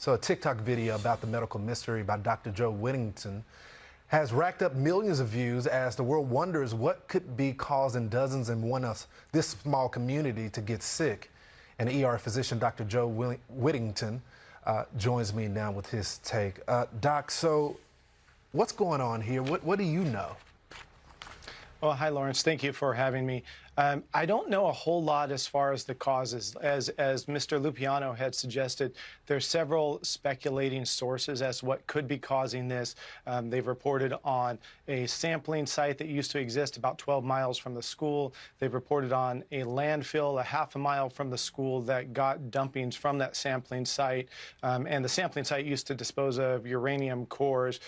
So a TikTok video about the medical mystery by Dr. Joe Whittington has racked up millions of views as the world wonders what could be causing dozens and one of this small community to get sick. And ER physician Dr. Joe Whittington joins me now with his take. Doc, so what's going on here? What do you know? Well, hi, Lawrence. Thank you for having me. I don't know a whole lot as far as the causes. As Mr. Lupiano had suggested, there's several speculating sources as to what could be causing this. They've reported on a sampling site that used to exist about 12 miles from the school. They've reported on a landfill a half a mile from the school that got dumpings from that sampling site. And the sampling site used to dispose of uranium cores,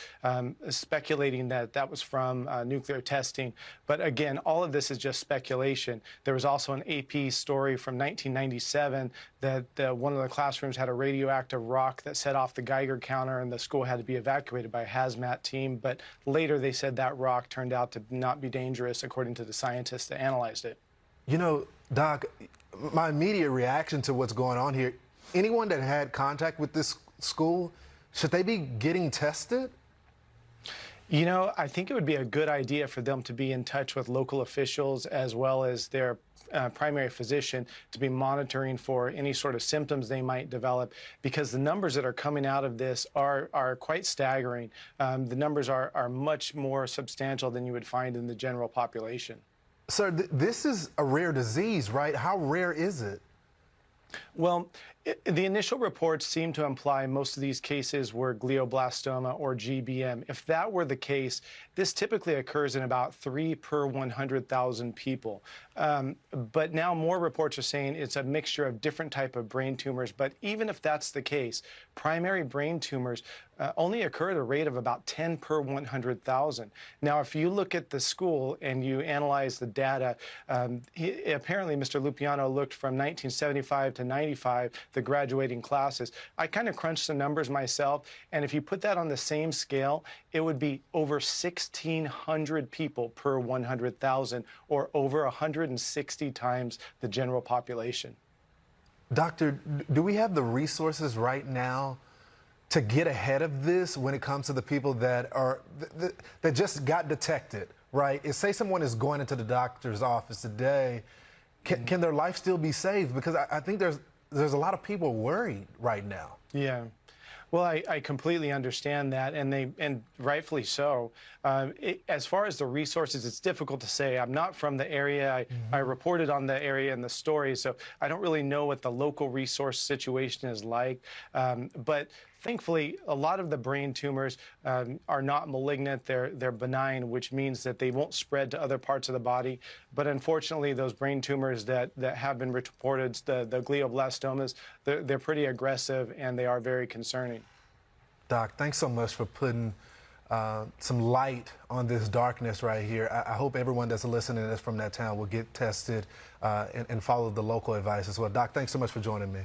speculating that that was from nuclear testing. But again, all of this is just speculation. There was also an AP story from 1997 that one of the classrooms had a radioactive rock that set off the Geiger counter and the school had to be evacuated by a hazmat team. But later they said that rock turned out to not be dangerous, according to the scientists that analyzed it. You know, Doc, my immediate reaction to what's going on here, anyone that had contact with this school, should they be getting tested? You know, I think it would be a good idea for them to be in touch with local officials as well as their primary physician to be monitoring for any sort of symptoms they might develop, because the numbers that are coming out of this are quite staggering. The numbers are much more substantial than you would find in the general population. Sir, this is a rare disease, right? How rare is it? Well, the initial reports seem to imply most of these cases were glioblastoma or GBM. If that were the case, this typically occurs in about 3 per 100,000 people. But now more reports are saying it's a mixture of different type of brain tumors. But even if that's the case, primary brain tumors only occur at a rate of about 10 per 100,000. Now, if you look at the school and you analyze the data, apparently Mr. Lupiano looked from 1975 to 95, the graduating classes. I kind of crunched the numbers myself, and if you put that on the same scale, it would be over 1,600 people per 100,000, or over 160 times the general population. Doctor, do we have the resources right now to get ahead of this when it comes to the people that that just got detected, right? Say someone is going into the doctor's office today, can their life still be saved? Because I think there's a lot of people worried right now. Yeah. Well, I completely understand that, and rightfully so. As far as the resources, it's difficult to say. I'm not from the area. I reported on the area in the story, so I don't really know what the local resource situation is like. But thankfully, a lot of the brain tumors are not malignant. They're benign, which means that they won't spread to other parts of the body. But unfortunately, those brain tumors that have been reported, the glioblastomas, they're pretty aggressive and they are very concerning. Doc, thanks so much for putting some light on this darkness right here. I hope everyone that's listening that's from that town will get tested and follow the local advice as well. Doc, thanks so much for joining me.